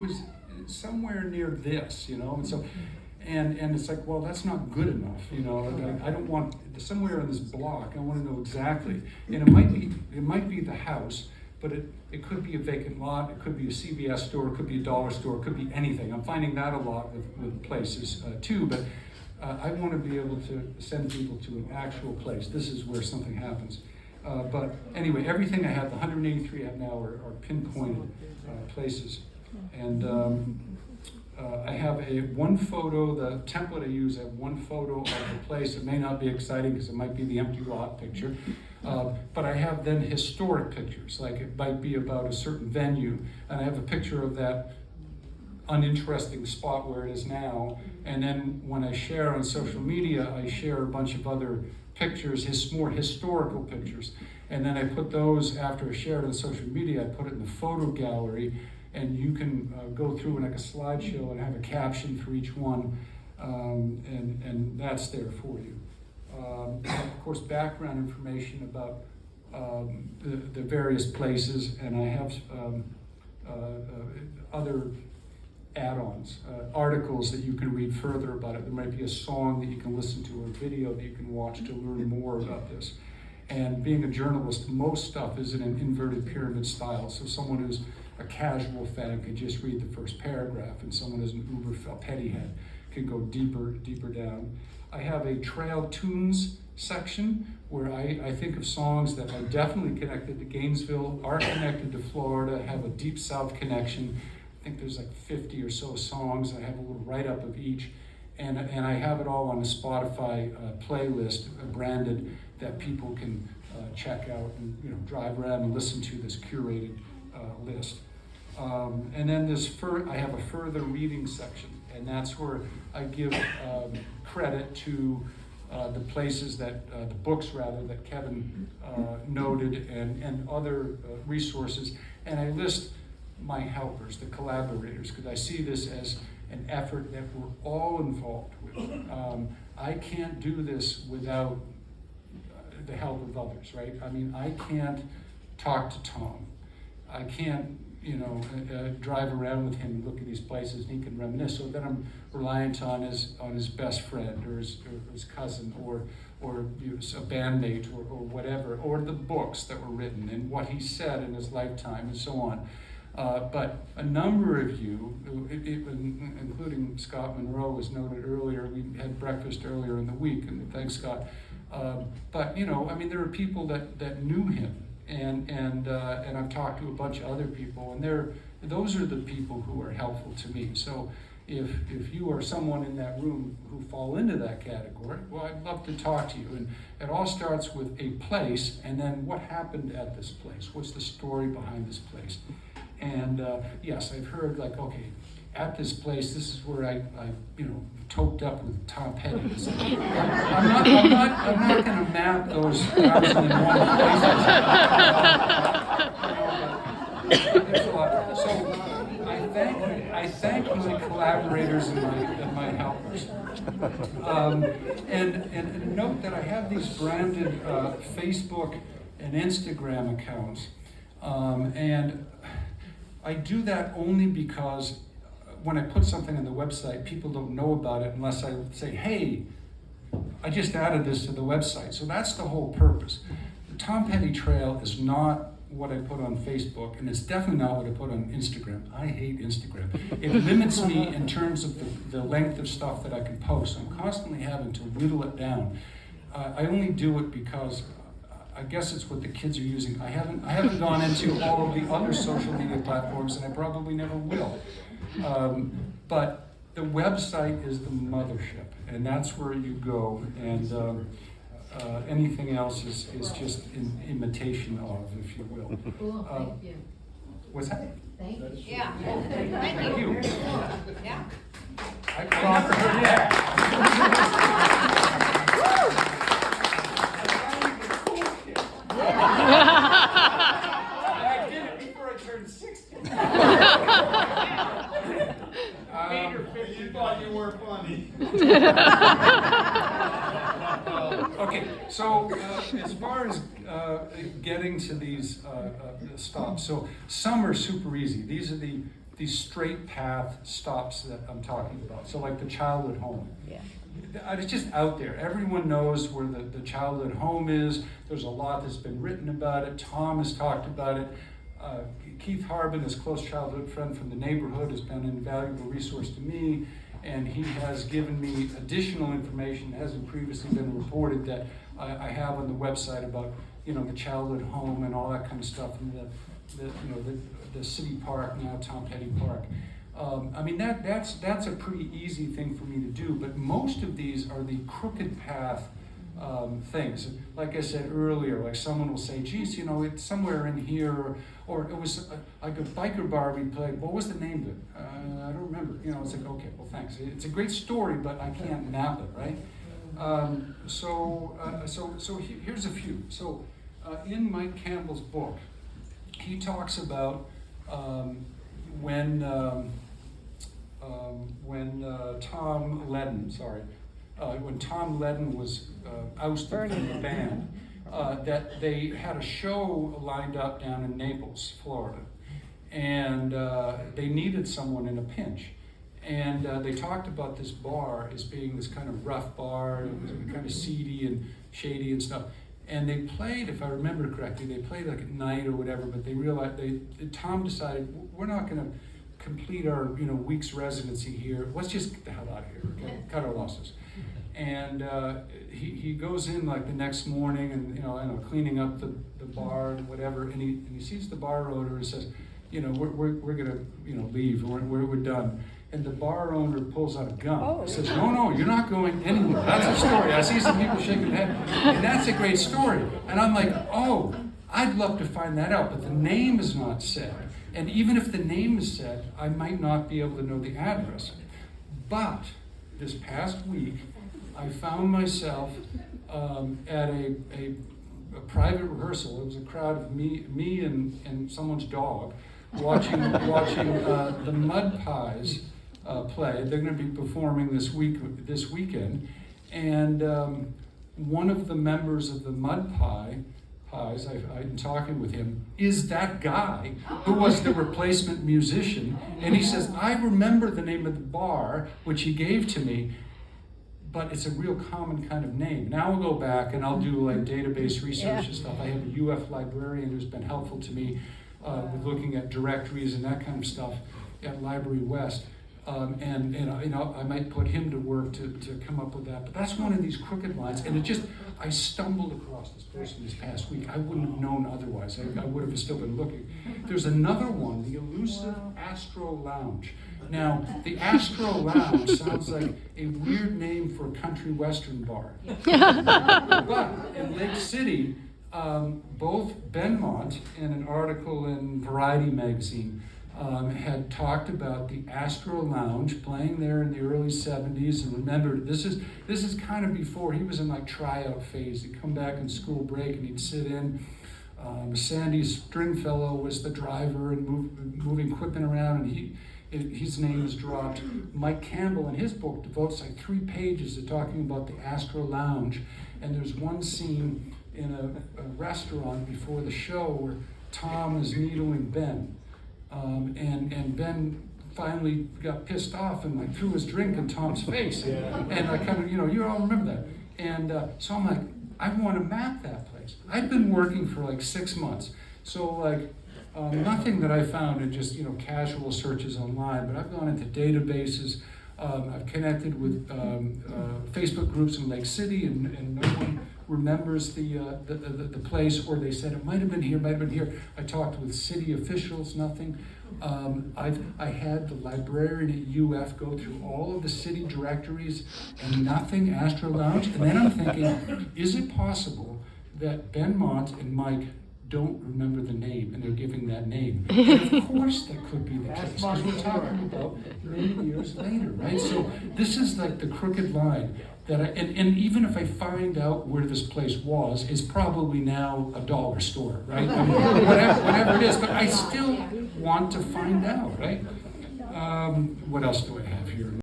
was somewhere near this, and so, and it's like, well, that's not good enough, I don't want, somewhere in this block, I want to know exactly, and it might be the house, but it could be a vacant lot, it could be a CVS store, it could be a dollar store, it could be anything. I'm finding that a lot with places too, but I want to be able to send people to an actual place. This is where something happens. But anyway, everything I have, the 183 I have now are pinpointed places. And I have one photo, the template I use, I have one photo of the place. It may not be exciting because it might be the empty lot picture. But I have then historic pictures, like it might be about a certain venue, and I have a picture of that uninteresting spot where it is now. And then when I share on social media, I share a bunch of other pictures, more historical pictures. And then I put those, after I share it on social media, I put it in the photo gallery, and you can go through like a slideshow and have a caption for each one, and that's there for you. Of course, background information about the various places, and I have other add-ons, articles that you can read further about it. There might be a song that you can listen to or a video that you can watch to learn more about this. And being a journalist, most stuff is in an inverted pyramid style. So someone who's a casual fan can just read the first paragraph, and someone who's an uber pettyhead can go deeper down. I have a trail tunes section where I think of songs that are definitely connected to Gainesville, are connected to Florida, have a deep South connection. I think there's like 50 or so songs. I have a little write-up of each. And I have it all on a Spotify playlist branded that people can check out and drive around and listen to this curated list. And then I have a further reading section, and that's where I give credit to the places the books rather, that Kevin noted, and other resources. And I list my helpers, the collaborators, because I see this as an effort that we're all involved with. I can't do this without the help of others, right? I mean, I can't talk to Tom. I can't, drive around with him and look at these places and he can reminisce. So then I'm reliant on his best friend or his cousin or a bandmate or whatever, or the books that were written and what he said in his lifetime and so on. But a number of you, including Scott Monroe was noted earlier, we had breakfast earlier in the week, and thanks, Scott. But there are people that knew him, and I've talked to a bunch of other people, and those are the people who are helpful to me. So if you are someone in that room who fall into that category, well, I'd love to talk to you. And it all starts with a place, and then what happened at this place? What's the story behind this place? And yes, I've heard like, okay, at this place, this is where I toked up with Tom Petty. I'm not going to map those 1,001 places. There's a lot. So I thank my collaborators and my helpers. And note that I have these branded Facebook and Instagram accounts, and I do that only because when I put something on the website, people don't know about it unless I say, hey, I just added this to the website. So that's the whole purpose. The Tom Petty Trail is not what I put on Facebook, and it's definitely not what I put on Instagram. I hate Instagram. It limits me in terms of the length of stuff that I can post. I'm constantly having to whittle it down. I only do it because I guess it's what the kids are using. I haven't gone into all of the other social media platforms, and I probably never will. But the website is the mothership, and that's where you go. And anything else is just an imitation of, if you will. Cool, thank you. What's that? Thank you. Yeah. Thank you. Yeah. I've never heard that. I did it before I turned 60. You thought you were funny. Okay, so as far as getting to these stops, so some are super easy. These are the these straight path stops that I'm talking about. So like the childhood home. Yeah. It's just out there. Everyone knows where the childhood home is. There's a lot that's been written about it. Tom has talked about it. Keith Harbin, his close childhood friend from the neighborhood, has been an invaluable resource to me, and he has given me additional information that hasn't previously been reported that I have on the website about, you know, the childhood home and all that kind of stuff, and the city park, now Tom Petty Park. I mean, that's a pretty easy thing for me to do, but most of these are the crooked path things. Like I said earlier, like someone will say, geez, you know, it's somewhere in here, or it was like a biker bar we played. What was the name of it? I don't remember. You know, it's like, okay, well, thanks. It's a great story, but I can't map it, right? So here's a few. So in Mike Campbell's book, he talks about when Tom Ledden was ousted from the band, that they had a show lined up down in Naples, Florida, and they needed someone in a pinch. And they talked about this bar as being this kind of rough bar, it was kind of seedy and shady and stuff. And they played, if I remember correctly, they played like at night or whatever, but they realized, Tom decided, we're not going to complete our week's residency here. Let's just get the hell out of here, okay? Cut our losses. And he goes in like the next morning and cleaning up the bar and whatever, and he sees the bar owner and says, we're gonna leave. We're done. And the bar owner pulls out a gun. He says, no, you're not going anywhere. That's a story. I see some people shaking their head, and that's a great story. And I'm like, oh, I'd love to find that out, but the name is not said. And even if the name is said, I might not be able to know the address. But this past week, I found myself at a private rehearsal. It was a crowd of me and someone's dog watching the Mud Pies play. They're going to be performing this weekend, and one of the members of the Mud Pies, I'm talking with him, is that guy who was the replacement musician, and he says, I remember the name of the bar, which he gave to me, but it's a real common kind of name. Now I'll go back and I'll do like database research and stuff. I have a UF librarian who's been helpful to me with looking at directories and that kind of stuff at Library West. And I might put him to work to come up with that. But that's one of these crooked lines. And I stumbled across this person this past week. I wouldn't have known otherwise. I would have still been looking. There's another one, the elusive Astro Lounge. Now, the Astro Lounge sounds like a weird name for a country western bar. But in Lake City, both Benmont, in an article in Variety magazine, had talked about the Astro Lounge playing there in the early 70s. And remember, this is kind of before he was in like tryout phase. He'd come back in school break and he'd sit in. Sandy Stringfellow was the driver and moving equipment around, and his name is dropped. Mike Campbell in his book devotes like 3 pages to talking about the Astro Lounge. And there's one scene in a restaurant before the show where Tom is needling Ben. And Ben finally got pissed off and like threw his drink in Tom's face. And I kind of, you all remember that. And so I'm like, I want to map that place. I've been working for like 6 months. So like, nothing that I found in just casual searches online, but I've gone into databases. I've connected with Facebook groups in Lake City, and no one remembers the place, or they said it might have been here, I talked with city officials, nothing. I had the librarian at UF go through all of the city directories, and nothing Astro Lounge. And then I'm thinking, is it possible that Benmont and Mike don't remember the name, and they're giving that name? And of course that could be the case, because we're talking about many years later, right? So this is like the crooked line that and even if I find out where this place was, it's probably now a dollar store, right? I mean, whatever it is, but I still want to find out, right? What else do I